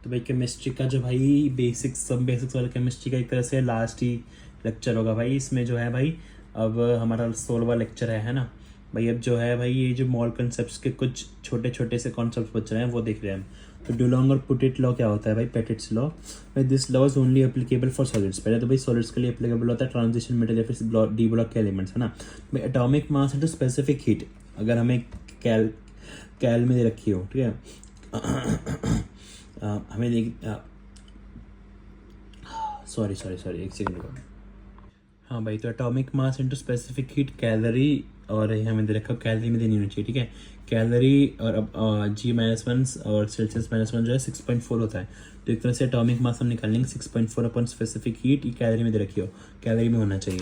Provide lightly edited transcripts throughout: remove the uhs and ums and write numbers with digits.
तो भाई केमिस्ट्री का जो भाई बेसिक्स वाला केमिस्ट्री का एक तरह से लास्ट ही लेक्चर होगा भाई। इसमें जो है भाई अब हमारा 16वां लेक्चर है ना भाई। अब जो है भाई ये जो मॉल कंसेप्ट्स के कुछ छोटे छोटे से कॉन्सेप्ट बच रहे हैं वो देख रहे हैं हम। तो डुलोंग और पुटिट लॉ क्या होता है भाई? पेटिट्स लॉ। भाई this law is only applicable for solids. पहले तो भाई सॉलिड्स के लिए एप्लीकेबल होता है, ट्रांजिशन मेटल या फिर डी ब्लॉक के एलिमेंट्स, है ना। भाई atomic mass into specific heat अगर हमें कैल में दे रखी हो, ठीक है। हमें देख सॉरी एक सेकंड को। हाँ भाई, तो atomic mass into specific heat calorie, और ये हमें दे रखा कैलोरी में देनी होनी चाहिए, ठीक है। कैलोरी और अब G-1 और C-1 जो है 6.4 होता है। तो एक तरह से एटॉमिक मास हम निकाल लेंगे 6.4 अपन स्पेसिफिक हीट, कैलोरी में दे रखी हो, कैलोरी में होना चाहिए,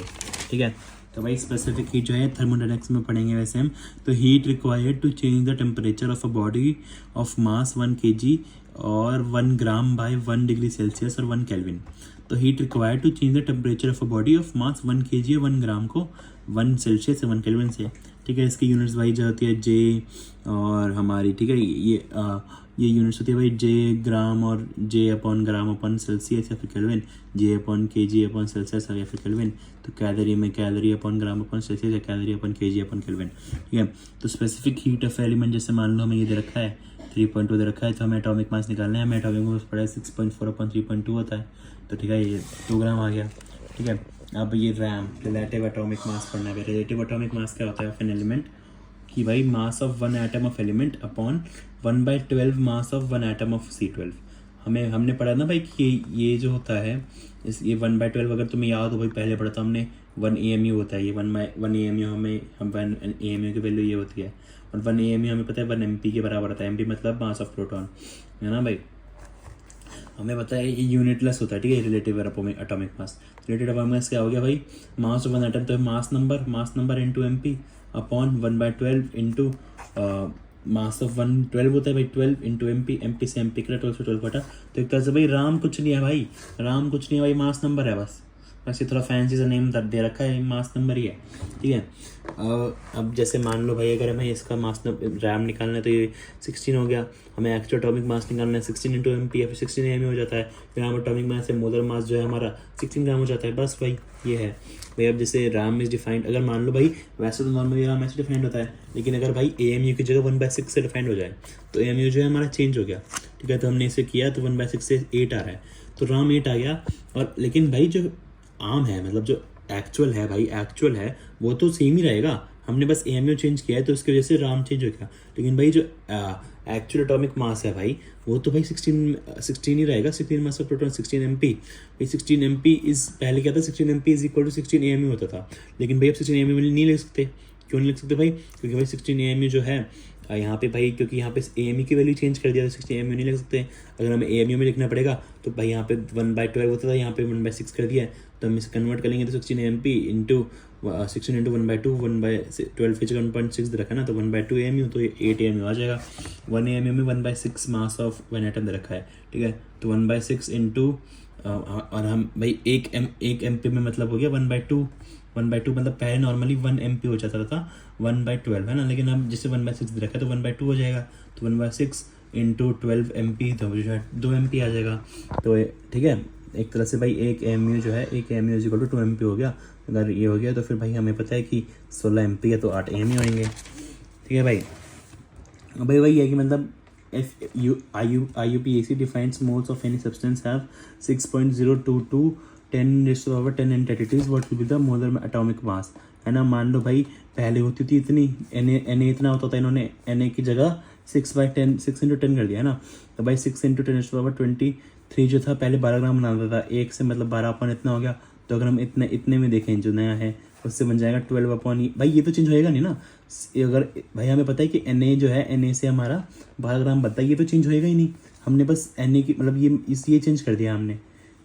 ठीक है। तो भाई स्पेसिफिक हीट जो है थर्मोडायनेमिक्स में पढ़ेंगे वैसे हम। तो heat required to change the temperature of a body of mass 1 kg और 1 ग्राम बाय 1 डिग्री सेल्सियस और 1 केल्विन। तो heat required to change the temperature of a body of mass 1 kg और 1 ग्राम को 1 सेल्सियस से 1 केल्विन से, ठीक है। इसकी यूनिट्स भाई जो होती है जे और हमारी, ठीक है, ये यूनिट्स होती है भाई जे ग्राम और J upon gram upon Celsius या फिर Kelvin, J upon kg upon Celsius या फिर केल्विन। तो कैलोरी में calorie upon gram upon Celsius या calorie upon kg upon Kelvin, ठीक है। तो स्पेसिफिक हीट ऑफ एलिमेंट जैसे मान लो हमें ये दे रखा है 3.2 दे रखा है, तो हमें एटॉमिक मास निकालना है। हमें एटॉमिक मास पड़ा है 6.4 अपॉन 3.2 होता है, तो ठीक है ये 2 ग्राम आ गया, ठीक है। अब ये रैम रिलेटिव एटॉमिक मास पढ़ना है। रिलेटिव एटॉमिक मास क्या होता है ऑफ एन एलिमेंट? कि भाई mass of 1 atom of element upon 1/12 mass of 1 atom of C12। हमने पढ़ा ना भाई कि ये जो होता है ये 1/12, अगर तुम्हें याद हो भाई पहले पढ़ा था हमने 1 AMU होता है। ये 1 AMU हम 1 AMU की वैल्यू ये होती है, और 1 AMU हमें पता है 1 MP के बराबर होता है। MP मतलब मास ऑफ प्रोटॉन, है ना भाई। हमें पता है ये यूनिटलेस होता है, ठीक है, relative atomic mass. Relative atomic mass क्या हो गया भाई? मास ऑफ 1 एटम, तो mass number into MP upon 1/12 into mass of 1 12 होता है भाई, 12 इंटू MP से MP का 12 से 12 घटा। तो एक तरह से भाई राम कुछ नहीं है भाई, भाई मास नंबर है बस ये थोड़ा फैंसी सा नेम दे रखा है, मास नंबर ही है, ठीक है। अब जैसे मान लो भाई अगर हमें इसका मास रैम निकालना है तो ये 16 हो गया। हमें एक्चुअल एटॉमिक मास निकालना है 16 इंटू MP या फिर 16 AMU हो जाता है। फिर हम एटॉमिक मास से मोलर मास जो है हमारा 16 ग्राम हो जाता है, बस भाई ये है भाई। अब जैसे रैम इज डिफाइंड, अगर मान लो भाई वैसे तो नॉर्मली रैम ऐसे डिफाइंड होता है, लेकिन अगर भाई AMU की जगह 1/6 से डिफाइंड हो जाए तो AMU जो है हमारा चेंज हो गया, ठीक है। तो हमने इसे किया तो 1/6 से 8 आ रहा है, तो रैम 8 आ गया। और लेकिन भाई जो आम है, मतलब जो एक्चुअल है भाई, एक्चुअल है वो तो सेम ही रहेगा, हमने बस AMU चेंज किया है तो उसकी वजह से राम चेंज हो गया। लेकिन भाई जो एक्चुअल एटॉमिक मास है भाई वो तो भाई 16 ही रहेगा। 16 मास ऑफ प्रोटॉन 16 MP भाई। 16 MP इज पहले क्या था, 16 MP is equal to 16 AMU होता था, लेकिन भाई अब 16 AMU नहीं लिख सकते। क्यों नहीं लिख सकते भाई? क्योंकि भाई 16 AMU जो है यहाँ पे भाई, क्योंकि यहाँ पे AMU की वैल्यू चेंज कर दिया तो 16 AMU नहीं लिख सकते। अगर हमें AMU में लिखना पड़ेगा तो भाई यहाँ पे 1/12 होता था, यहाँ पे 1/6 कर दिया है, तो हम इसे कन्वर्ट कर लेंगे तो 16 MP इंटू 16 इंटू 1/2 1/12 की जगह 1.6 रखा ना, तो 1/2 AMU, तो 8 AMU आ जाएगा। 1 AMU में 1/6 मास ऑफ 1 एटम दे रखा है, ठीक है। तो 1/6 इंटू और हम भाई एक MP में मतलब हो गया 1/2 मतलब पहले नॉर्मली 1 MP हो जाता था 1/12, है ना। लेकिन अब जैसे 1/6 रखा है तो 1/2 हो जाएगा, तो 1/6 इंटू 12 MP तो जो है 2 MP आ जाएगा। तो ठीक है, एक तरह से भाई एक AMU जो है, एक AMU is equal to 2 MP हो गया। अगर ये हो गया तो फिर भाई हमें पता है कि 16 MP है तो 8 AMU आएंगे, ठीक है भाई। भाई वही है कि मतलब IUPAC defines moles of any substance have 6.022 10⁻10 entities, what will be the molar atomic mass, है ना। मान लो भाई पहले होती थी इतनी Na इतना होता था, इन्होंने Na की जगह 6/10 6 इंटू 10 कर दिया, है ना। तो भाई 6 इंटू 10⁻23 जो था पहले 12 ग्राम बनाता था, एक से मतलब 12 अपॉन इतना हो गया। तो अगर हम इतने में देखें जो नया है उससे बन जाएगा 12 अपॉन, भाई ये तो चेंज होएगा नहीं ना। अगर भाई हमें पता है कि Na जो है Na से हमारा 12 ग्राम बनता है, ये तो चेंज होएगा ही नहीं। हमने बस Na की मतलब ये चेंज कर दिया, हमने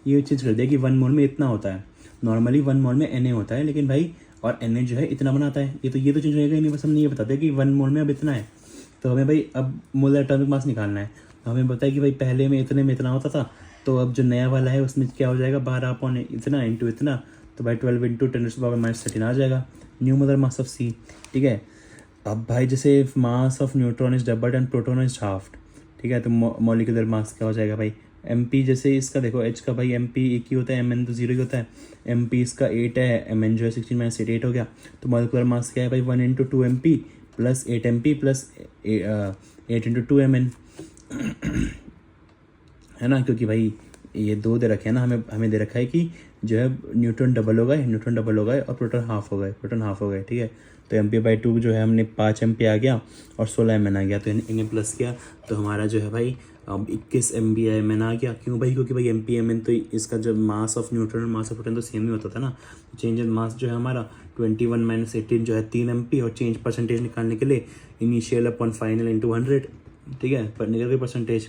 ये चेंज कर दिया कि 1 मोल में इतना होता है। नॉर्मली 1 मोल में Na होता है, लेकिन भाई और Na जो है इतना बनाता है, ये तो चेंज होएगा ही नहीं। बस हमने ये बताते हैं कि 1 मोल में अब इतना है, तो हमें भाई अब मोलर एटॉमिक मास निकालना है। तो हमें पता है कि भाई पहले में इतना होता था, तो अब जो नया वाला है उसमें क्या हो जाएगा 12 अपॉन इतना इंटू इतना, तो भाई 12 इंटू 10⁻13 आ जाएगा new molar mass of C, ठीक है। अब भाई जैसे mass of neutron is doubled and proton is halved, ठीक है, तो मॉलिक्यूलर मास क्या हो जाएगा भाई एम पी जैसे इसका देखो एच का भाई एम पी एक ही होता है, एम एन तो जीरो ही होता है, एम पी इसका 8 है, एम एन जो है 16 माइनस 8 हो गया। तो मॉलिक्यूलर मास क्या है भाई 1 into 2 M P plus 8 M P plus 8 into 2 M N, है ना, क्योंकि भाई ये दो दे रखे हैं ना, हमें दे रखा है कि जो है न्यूट्रॉन डबल होगा और प्रोटॉन हाफ हो गए, ठीक है। तो एम पी बाई 2 जो है हमने 5 एम पी आ गया और 16 एम एन आ गया, तो इन्हें प्लस किया तो हमारा जो है भाई 21 एम बी एम एन आ गया। क्यों भाई? क्योंकि भाई एम पी एम एन तो इसका जो मास ऑफ न्यूट्रॉन और मास ऑफ प्रोटॉन तो सेम ही होता था ना। चेंज इन मास जो है हमारा 21 माइनस 18 जो है 3 एम पी, और चेंज परसेंटेज निकालने के लिए इनिशियल अपॉन फाइनल इंटू 100, ठीक है, पर निकल गई परसेंटेज,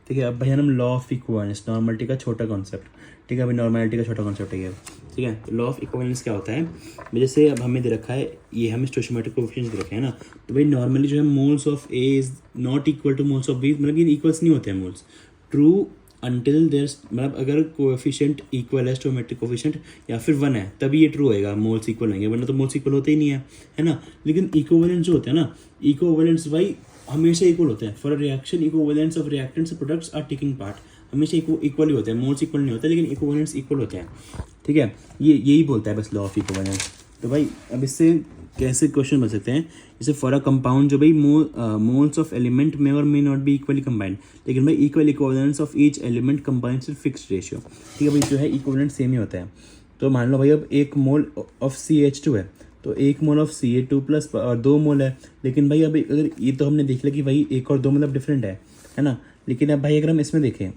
ठीक है। अब भाई हम लॉ ऑफ इक्विवेलेंस, नॉर्मलिटी का छोटा कॉन्सेप्ट, ठीक है, अभी नॉर्मलिटी का छोटा कॉन्सेप्ट है, ठीक है। लॉ ऑफ इक्विवेलेंस क्या होता है? जैसे अब हमें दे रखा है, ये हमें स्टोइचियोमेट्रिक कोएफिशिएंट्स दे रखे हैं ना, तो भाई नॉर्मली जो है moles of A is not equal to moles of B, मतलब ये इक्वल्स नहीं होते हैं मोल्स, ट्रू अंटिल देयर, मतलब अगर कोएफिशिएंट इक्वल है, स्टोइचियोमेट्रिक कोएफिशिएंट या फिर 1 है तभी ये ट्रू होएगा, मोल्स इक्वल होंगे, वरना तो मोल्स इक्वल होते ही नहीं है ना। लेकिन इक्विवेलेंस जो होते हैं ना, इक्विवेलेंस भाई हमेशा इक्वल होते हैं। For reaction equivalence of reactants and products are taking part, हमेशा इक्वल ही होते हैं, मोल्स इक्वल नहीं होते लेकिन इक्विवेलेंस इक्वल होते हैं, ठीक है। ये यही बोलता है बस लॉ ऑफ इक्विवेलेंस। तो भाई अब इससे कैसे क्वेश्चन बन सकते हैं, जैसे फॉर अ कंपाउंड जो भाई मोल्स ऑफ एलिमेंट में और may not be equally combined, लेकिन भाई equal equivalence of each element combines with fixed ratio, ठीक है भाई, जो है इक्विवेलेंट सेम ही होता है। तो मान लो भाई अब 1 मोल ऑफ CH2 है, तो 1 मोल ऑफ Ca2 प्लस और 2 मोल है, लेकिन भाई अब अगर ये तो हमने देख लिया कि भाई 1 और 2 मतलब डिफरेंट है ना। लेकिन अब भाई अगर हम इसमें देखें,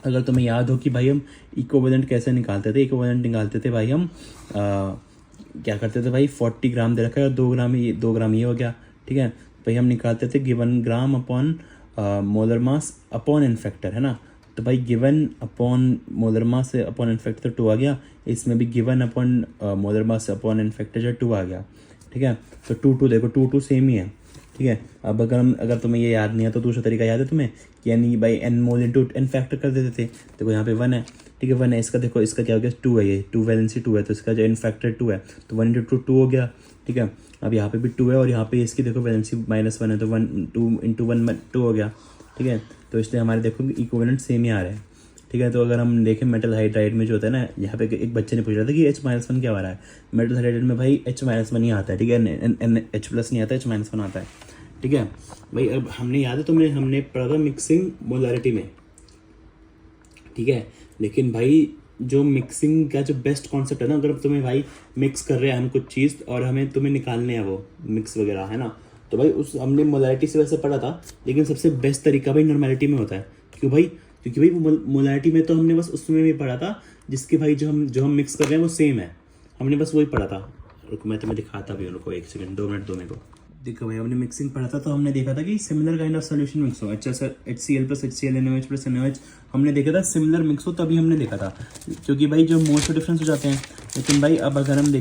अगर तुम्हें याद हो कि भाई हम इक्विवेलेंट कैसे निकालते थे, इक्विवेलेंट निकालते थे भाई हम क्या करते थे भाई, 40 ग्राम दे रखा है और 2 ग्राम ये हो गया, ठीक है। भाई हम निकालते थे given gram upon molar mass upon N factor, है ना। तो भाई गिवन अपॉन मोलर मास से अपॉन एन फैक्टर 2 आ गया, इसमें भी given upon molar mass upon N factor जो 2 आ गया, ठीक है। तो 2 देखो 2 सेम ही है, ठीक है। अब अगर तुम्हें ये याद नहीं है तो दूसरा तरीका याद है तुम्हें, कि यानी भाई N mole into N factor कर देते थे। देखो यहाँ पे 1 है, ठीक है, 1 है, इसका देखो इसका क्या हो गया 2 है, ये 2 वैलेंसी 2 है, तो इसका जो एन फैक्टर 2 है, तो 1 इंटू 2 हो गया, ठीक है। अब यहाँ पे भी 2 है और यहाँ पे इसकी देखो वैलेंसी -1 है, तो 2 इंटू 1 2 हो गया, ठीक है। तो इसलिए हमारे देखो इक्विवेलेंट सेम ही आ रहा है, ठीक है। तो अगर हम देखें मेटल हाइड्राइड में जो होता है ना, यहाँ पे एक बच्चे ने पूछ रहा था कि H-1 क्या आ रहा है, मेटल हाइड्राइड में भाई H-1 ही आता है, ठीक है, H प्लस नहीं आता, H-1 आता है, ठीक है भाई। अब हमने याद है तुम्हें, हमने पढ़ा था मिक्सिंग मोलारिटी में, ठीक है। लेकिन भाई जो मिक्सिंग का जो बेस्ट कॉन्सेप्ट है ना, अगर तुम्हें भाई मिक्स कर रहे हैं हम कुछ चीज़ और हमें तुम्हें निकालने हैं वो मिक्स वगैरह, है ना, तो भाई उस हमने मोलारिटी से वैसे पढ़ा था, लेकिन सबसे बेस्ट तरीका भाई नॉर्मेलिटी में होता है। क्यों भाई? क्योंकि भाई मोलारिटी में तो हमने बस उसमें भी पढ़ा था जिसके भाई जो हम मिक्स कर रहे हैं वो सेम है, हमने बस वही पढ़ा था। रुको मैं तुम्हें दिखाता भी, रुको 1 सेकंड 2 मिनट दो मेरे को। देखो भाई हमने मिक्सिंग पढ़ा था, तो हमने देखा था कि similar kind of solution mix हो, HCl plus HCl NaOH plus NaOH हमने देखा था सिमिलर मिक्स हो, तभी हमने देखा था, क्योंकि भाई जो मोल्स तो डिफरेंस हो जाते हैं। लेकिन भाई अब अगर हम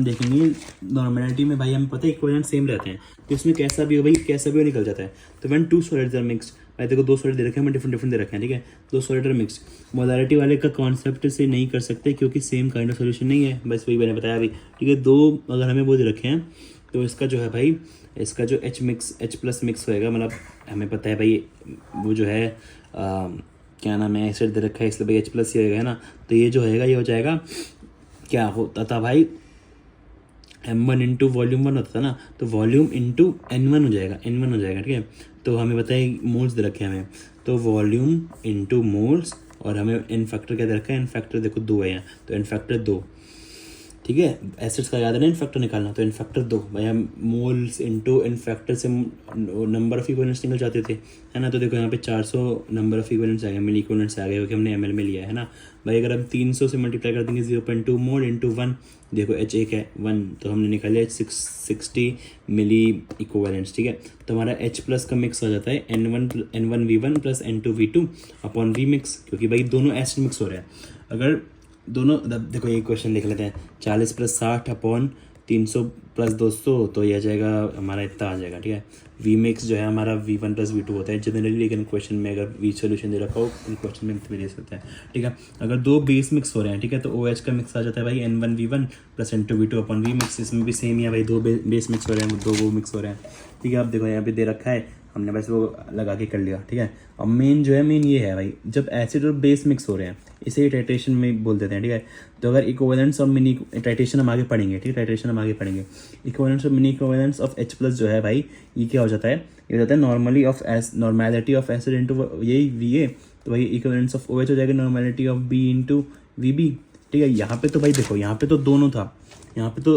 देखेंगे नॉर्मलिटी में भाई हमें पता है इक्विवेलेंट सेम रहते हैं, तो इसमें कैसा भी हो निकल जाता है। तो व्हेन 2 सॉलिड्स आर मिक्स्ड, भाई देखो 2 सॉलिड दे रखे हैं, हमें डिफरेंट दे रखे हैं, ठीक है, 2 सॉलिड आर मिक्स्ड। मोलारिटी वाले का कॉन्सेप्ट से नहीं कर सकते क्योंकि सेम काइंड ऑफ सोल्यूशन नहीं है, बस वही मैंने बताया अभी, ठीक है। 2 अगर हमें वो दे रखे हैं तो इसका जो है भाई, इसका जो H प्लस मिक्स होएगा, मतलब हमें पता है भाई वो जो है क्या नाम है, एसिड दे रखा है, इसलिए भाई H प्लस ही होएगा, है ना। तो ये जो होएगा ये हो जाएगा, क्या होता था भाई M1 इंटू वॉल्यूम 1 होता था ना, तो वॉल्यूम इंटू N1 हो जाएगा, ठीक है। तो हमें बताइए मोल्स दे रखे हैं हमें, तो वॉल्यूम इंटू मोल्स, और हमें एन फैक्टर क्या दे रखा है, एन फैक्टर देखो 2 है यहाँ, तो एन फैक्टर 2, ठीक है। एसिड्स का याद है ना एन फैक्टर निकालना, तो एन फैक्टर 2 भाई, हम मोल्स इंटू एन फैक्टर से नंबर ऑफ इक्विवेलेंट्स निकल जाते थे, है ना। तो देखो यहाँ पे 400 नंबर ऑफ इक्विवेलेंट्स आ गए, मिली इक्विवेलेंट्स आ गए, क्योंकि हमने ml में लिया है ना भाई। अगर हम 300 से मल्टीप्लाई कर देंगे 0.2 मोल इंटू 1, देखो H एक है 1, तो हमने निकाले 660 मिली इक्विवेलेंट्स, ठीक है। तो हमारा H प्लस का मिक्स हो जाता है N1V1 plus N2V2 upon V mix, क्योंकि भाई दोनों एसिड मिक्स हो रहे हैं। अगर दोनों देखो ये क्वेश्चन लिख लेते हैं, 40 प्लस 60 अपॉन 300 प्लस 200, तो ये आ जाएगा हमारा इतना आ जाएगा, ठीक है। V मिक्स जो है हमारा V1 प्लस V2 होता है जनरली, लेकिन क्वेश्चन में अगर V सोल्यूशन दे रखा हो इन क्वेश्चन में भी दे सकते हैं, ठीक है। अगर 2 बेस मिक्स हो रहे हैं, ठीक है, तो OH का मिक्स आ जाता है भाई N1V1 plus N2V2 upon V mix, इसमें भी सेम ही है भाई, 2 बेस मिक्स हो रहे हैं, 2 वो मिक्स हो रहे हैं, ठीक है। अब देखो यहाँ पे दे रखा है हमने बस वो लगा के कर लिया, ठीक है। अब मेन जो है मेन ये है भाई, जब एसिड और बेस मिक्स हो रहे हैं इसे टाइट्रेशन में बोल देते हैं, ठीक है। तो अगर इक्विवेलेंस ऑफ मिनी टाइट्रेशन हम आगे पढ़ेंगे, ठीक है, टाइट्रेशन हम आगे पढ़ेंगे। Equivalence of mini equivalence of H+ जो है भाई, ये क्या हो जाता है, ये हो जाता है normally of normality of acid into यही Va, तो भाई इक्विवेलेंस ऑफ OH हो जाएगा normality of B into VB, ठीक है। यहाँ पे तो भाई देखो, यहाँ पे तो दोनों था, यहाँ पे तो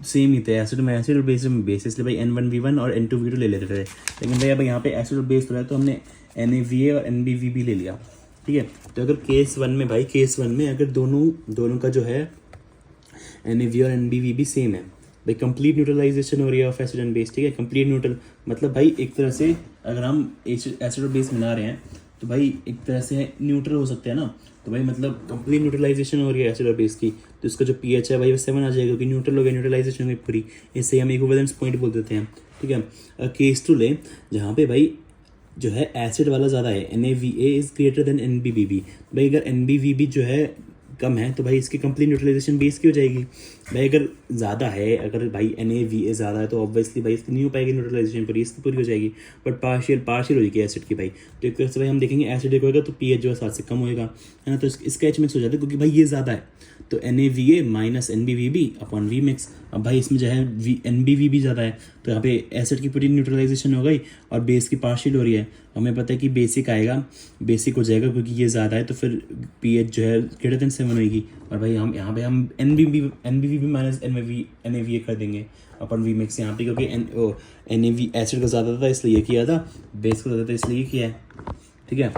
सेम ही थे, एसिड में एसिड और बेस में बेस, इसलिए भाई N1V1 और N2V2 ले लेते थे। लेकिन भाई अब यहाँ पे एसिड और बेस हो रहा है तो हमने NaVa और NbVb ले लिया, ठीक है। तो अगर केस 1 में भाई, केस 1 में अगर दोनों का जो है NaVa और NbVb सेम है भाई, कंप्लीट न्यूट्रलाइजेशन हो रही है ऑफ एसिड एंड बेस, ठीक है। कंप्लीट न्यूट्रल मतलब भाई एक तरह से अगर हम एसिड और बेस मिला रहे हैं तो भाई एक तरह से न्यूट्रल हो सकते हैं ना, तो भाई मतलब कंप्लीट न्यूट्रलाइजेशन हो रही है एसिड और बेस की, तो इसका जो pH है भाई वो 7 आ जाएगा, क्योंकि न्यूट्रल हो गया, न्यूट्रलाइजेशन हुई पूरी, इससे हम इक्विवेलेंस पॉइंट बोल देते हैं, ठीक है। केस 2 ले, जहाँ पे भाई जो है एसिड वाला ज़्यादा है, NaVa is greater than NbVb, भाई अगर NbVb जो है कम है तो भाई इसकी कंप्लीट न्यूट्रलाइजेशन बेस की हो जाएगी। भाई अगर ज़्यादा है, अगर भाई NaVa ज़्यादा है तो ऑब्वियसली भाई इसकी नहीं हो पाएगी न्यूट्रलाइजेशन, पूरी इसकी पूरी हो जाएगी, बट पार्शियल हो जाएगी एसिड की भाई। तो एक तरह से भाई हम देखेंगे एसिडिक होएगा तो pH जो है 7 से कम होएगा, है ना, तो इसका H मिक्स हो जाता है, क्योंकि भाई ये ज़्यादा है, तो NaVa minus NbVb upon V mix. अब भाई इसमें जो है NbVb ज़्यादा है तो यहाँ पे एसिड की पूरी न्यूट्रलाइजेशन हो गई और बेस की पार्शियल हो रही है। हमें पता है कि बेसिक आएगा, बेसिक हो जाएगा क्योंकि ये ज़्यादा है, तो फिर pH जो है ग्रेटर देन 7 होगी, और भाई हम यहाँ पे हम NbVb माइनस NaVa कर देंगे अपन V मिक्स यहाँ पे, क्योंकि NaV एसिड का ज़्यादा था इसलिए ये किया था, बेस का ज़्यादा था इसलिए ये किया है, ठीक है।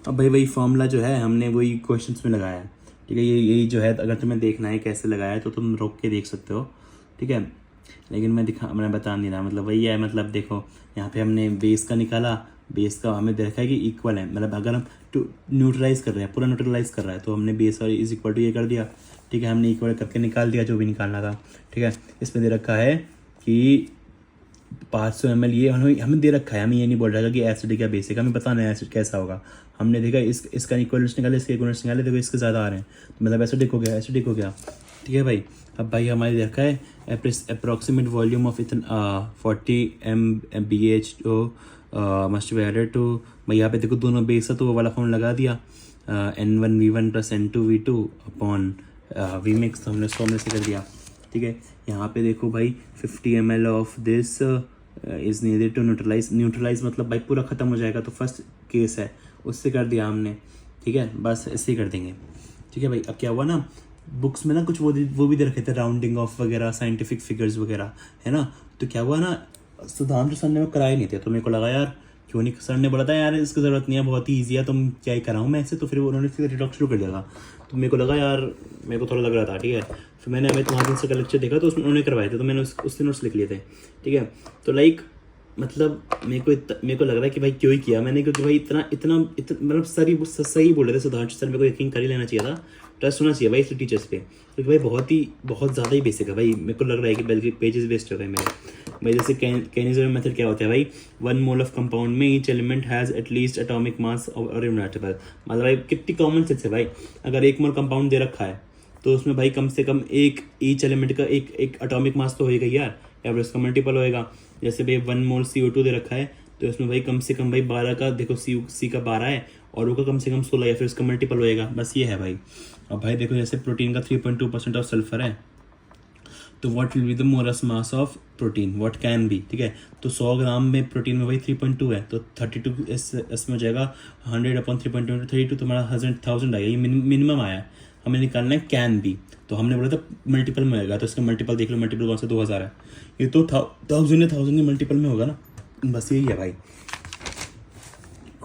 अब भाई वही फॉर्मूला जो है हमने वही क्वेश्चंस में लगाया है, ठीक है। यही जो है अगर तुम्हें देखना है कैसे लगाया है तो तुम रोक के देख सकते हो, ठीक है। लेकिन मैं बता नहीं रहा, मतलब वही है, मतलब देखो यहाँ पे हमने बेस का निकाला, बेस का हमें देखा है कि इक्वल है, मतलब अगर हम न्यूट्रलाइज कर रहे हैं, पूरा न्यूट्रलाइज कर रहा है तो हमने बेस और इज इक्वल टू ये कर दिया, ठीक है। हमने इक्वल करके निकाल दिया जो भी निकालना था, ठीक है। इसमें दे रखा है कि 500 ml, ये हमें दे रखा है, हमें ये नहीं बोल रहा है कि एसिडिक या बेसिक, हमें पता नहीं एसिड कैसा होगा। हमने देखा इसका इक्वलेंस निकाले, इसके इक्वलेंस निकाले, देखो इसके ज़्यादा आ रहे हैं तो मतलब एसिडिक हो गया, ठीक है भाई। अब भाई हमारे रखा है approximate volume of ethane 40 mBH must be added to, भाई यहाँ पे देखो दोनों बेस है तो वो वाला फॉर्म लगा दिया, N1V1 plus N2V2 upon V mix, तो हमने उसको हमने से कर दिया, ठीक है। यहाँ पे देखो भाई 50 ml of this is needed to neutralise मतलब भाई पूरा ख़त्म हो जाएगा, तो फर्स्ट केस है उससे कर दिया हमने, ठीक है, बस इससे कर देंगे, ठीक है भाई। अब क्या हुआ ना, बुक्स में ना कुछ वो भी दे रखे थे राउंडिंग ऑफ वगैरह, साइंटिफिक फिगर्स वगैरह, है ना, तो क्या हुआ ना, सुधांशु सर ने वो कराए नहीं थे, तो मेरे को लगा यार क्यों नहीं, सर ने बोला था यार इसकी ज़रूरत नहीं है, बहुत ही ईजी है, तुम क्या ही कराऊँ मैं ऐसे, तो फिर उन्होंने फिर रिडॉक्स शुरू कर दिया था, तो मेरे को लगा यार, मेरे को थोड़ा लग रहा था, ठीक है। फिर मैंने अमित महाजन सर का लेक्चर देखा तो उसमें उन्होंने करवाए थे, तो मैंने उससे नोट्स लिख लिए थे, ठीक है। तो लाइक मतलब मेरे को लग रहा है कि भाई क्यों ही किया मैंने, क्योंकि भाई इतना मतलब सही बोल रहे थे सुधांशु सर, मेरे को यकीन कर ही लेना चाहिए था, ट्रस्ट होना चाहिए भाई इस टीचर्स पे, क्योंकि भाई बहुत ज़्यादा ही बेसिक है भाई। मेरे को लग रहा है कि बल्कि पेजेस वेस्ट हो गए मेरे भाई। जैसे कैनिज्म मेथड क्या होता है भाई, 1 मोल ऑफ कंपाउंड में each element has at least atomic mass और यूनिटेबल, मतलब भाई कितनी कॉमन सेंस है भाई। अगर 1 मोल कंपाउंड दे रखा है तो उसमें भाई कम से कम ईच एलिमेंट का एक एटॉमिक मास तो होएगा यार, या फिर उसका मल्टीपल होएगा। जैसे भाई 1 मोल CO2 दे रखा है तो उसमें भाई कम से कम भाई 12 का, देखो C का 12 है और वो का कम से कम 16 या फिर उसका मल्टीपल होएगा, बस ये है भाई। अब भाई देखो जैसे प्रोटीन का 3.2% ऑफ सल्फर है, तो what will be the molar mass of protein, what can be, ठीक है। तो 100 ग्राम में प्रोटीन में भाई 3.2 है, तो 32 इसमें हो जाएगा 100/3.2 32, तो हमारा 1000 आएगा, ये मिनिमम आया है, हमें निकालना है कैन बी। तो हमने बोला था मल्टीपल में होगा, तो इसका मल्टीपल देख लो, मल्टीपल कौन सा 2000 है, ये तो 1000 के मल्टीपल में होगा ना, बस यही है भाई।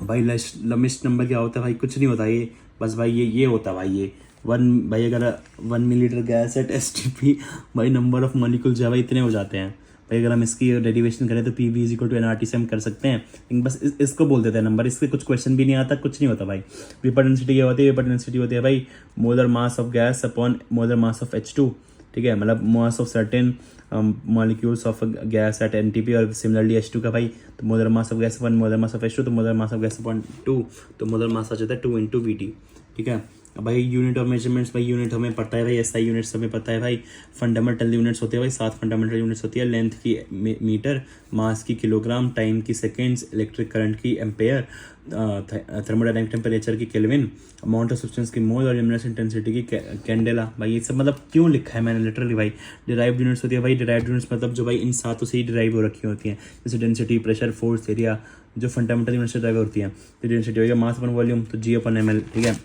भाई लमिस्ट नंबर क्या होता है भाई, कुछ नहीं होता ये, बस भाई ये होता है भाई, ये भाई अगर 1 मिलीलीटर गैस एट STP भाई नंबर ऑफ मॉलिक्यूल्स जो है भाई इतने हो जाते हैं भाई। अगर हम इसकी डेरिवेशन करें तो PV = nRT से हम कर सकते हैं, लेकिन बस इसको बोल देते हैं नंबर, इससे कुछ क्वेश्चन भी नहीं आता, कुछ नहीं होता भाई। वेपर डेंसिटी क्या होती है, वेपर डेंसिटी होती है भाई molar mass of gas upon molar mass of H2, ठीक है, मतलब mass of certain molecules of gas at NTP, और सिमिलरली H2 का भाई, तो molar mass of gas 1 molar mass of H2, तो molar mass of gas upon 2, तो molar mass आ जाता है 2 × VT, ठीक है। भाई यूनिट ऑफ मेजरमेंट्स, भाई यूनिट हमें पता है भाई, एसआई यूनिट्स हमें पता है भाई, फंडामेंटल यूनिट्स होती है भाई, 7 फंडामेंटल यूनिट्स होती है, लेंथ की मीटर, मास की किलोग्राम, टाइम की सेकेंड्स, इलेक्ट्रिक करंट की एम्पेयर, थर्मोडायनामिक टेम्परेचर की केल्विन, अमाउंट ऑफ सब्सटेंस की मोल और ल्यूमिनस इंटेंसिटी की कैंडेला। भाई ये सब मतलब क्यों लिखा है मैंने लिटरली भाई। डिराइव्ड यूनिट्स होती है भाई, डिराइव्ड यूनिट्स मतलब जो भाई इन सातों से ही डिराइव हो रखी होती हैं, जैसे डेंसिटी, प्रेशर, फोर्स, एरिया, जो फंडामेंटल यूनिट्स से ड्राइव होती हैं। तो डेंसिटी होगी मास अपन वॉल्यूम, तो G/ml, ठीक है।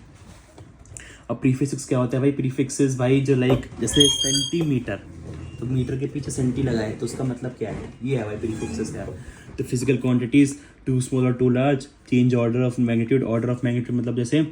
अब प्रीफिक्स क्या होता है भाई, प्रीफिक्सेस भाई जो लाइक जैसे सेंटीमीटर, तो मीटर के पीछे सेंटी लगाए तो उसका मतलब क्या है, ये है भाई प्रीफिक्सेस है। तो फिजिकल क्वांटिटीज, टू स्मॉल और too large, change order of magnitude, order of magnitude मतलब जैसे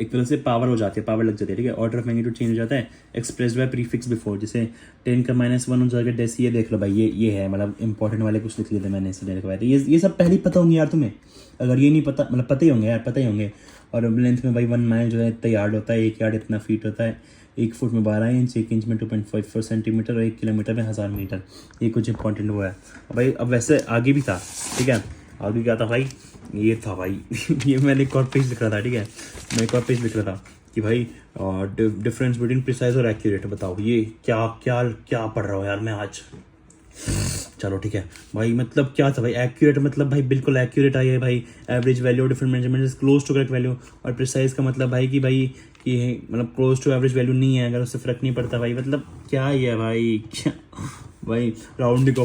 एक तरह से पावर हो जाती है, पावर लग जाती है, ठीक है। ऑर्डर ऑफ मैग्नीट्यूड चेंज हो जाता है, एक्सप्रेस बाय प्रीफिक्स बिफोर, जैसे 10 का -1 हो जाएगा डेसी, ये देख लो भाई, ये है मतलब इंपॉर्टेंट वाले कुछ लिख लिए थे मैंने इसलिए लिखवाए थे। ये सब पहले ही पता होंगे यार तुम्हें, अगर ये नहीं पता मतलब पता ही होंगे यार, पता ही होंगे। और लेंथ में भाई 1 माइल जो है इतना यार्ड होता है, 1 यार्ड इतना फीट होता है, 1 फुट में 12 इंच, 1 इंच में 2.54 सेंटीमीटर और 1 किलोमीटर में 1000 मीटर। ये कुछ इंपॉर्टेंट हुआ है भाई। अब वैसे आगे भी था, ठीक है, आगे क्या था भाई, ये था भाई ये मैंने एक और पेज लिख रहा था, ठीक है, मैं एक और पेज लिख रहा था कि भाई डिफरेंस बिटवीन प्रिसाइज और एक्यूरेट। बताओ ये क्या क्या क्या पढ़ रहा हूँ यार मैं आज। चलो ठीक है भाई, मतलब क्या था भाई, एक्यूरेट मतलब भाई बिल्कुल एक्यूरेट आई है भाई, average value different measurement is close to correct value. और प्रिसाइज का मतलब भाई कि मतलब क्लोज टू एवरेज वैल्यू नहीं है, अगर उससे फर्क नहीं पड़ता भाई, मतलब क्या ही है भाई क्या भाई। राउंडिंग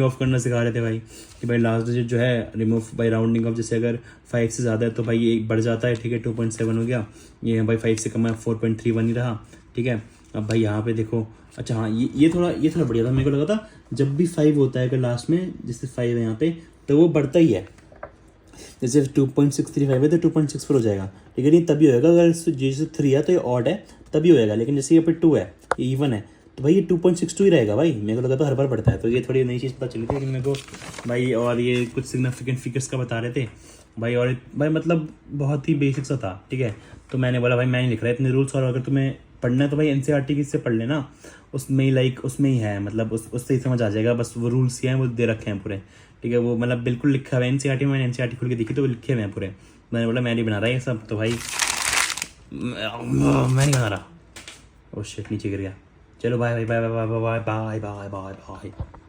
ऑफ करना सिखा रहे थे भाई कि भाई लास्ट डिजिट जो है रिमूव बाई राउंडिंग ऑफ, जैसे अगर 5 से ज़्यादा है तो भाई ये बढ़ जाता है, ठीक है, 2.7 हो गया, ये भाई 5 से कम है 4.31 ही रहा, ठीक है। अब भाई यहाँ पे देखो, अच्छा हाँ ये थोड़ा बढ़िया था, मेरे को लगा था जब भी 5 होता है अगर लास्ट में, जैसे 5 है यहाँ पे तो वो बढ़ता ही है, जैसे 2.635 है तो 2.64 हो जाएगा, ठीक है, नहीं तभी होएगा अगर जैसे 3 है तो ये ऑड है तभी होएगा, लेकिन जैसे ये पे 2 है, ये इवन है, तो भाई ये 2.62 ही रहेगा भाई। मेरे को लगा तो हर बार बढ़ता है, तो ये थोड़ी नई चीज़ पता चली थी लेकिन मेरे को भाई। और ये कुछ सिग्निफिकेंट फिगर्स का बता रहे थे भाई, और भाई मतलब बहुत ही बेसिक सा था, ठीक है। तो मैंने बोला भाई मैं नहीं लिख रहा इतने रूल्स, और अगर तुम्हें पढ़ना है तो भाई एनसीईआरटी की से पढ़ लेना, उसमें ही लाइक उसमें ही है, मतलब उससे ही समझ आ जाएगा, बस वो रूल्स ही हैं वो दे रखे हैं पूरे, ठीक है। वो मतलब बिल्कुल लिखा हुआ है एनसीईआरटी में, मैंने एनसीईआरटी खोल के देखी तो वो लिखे हुए हैं पूरे। मैंने बोला मैं नहीं बना रहा ये सब, तो भाई मैं नहीं बना रहा। ओ शिट नीचे गिर गया। चलो bye bye bye bye bye bye bye bye bye bye.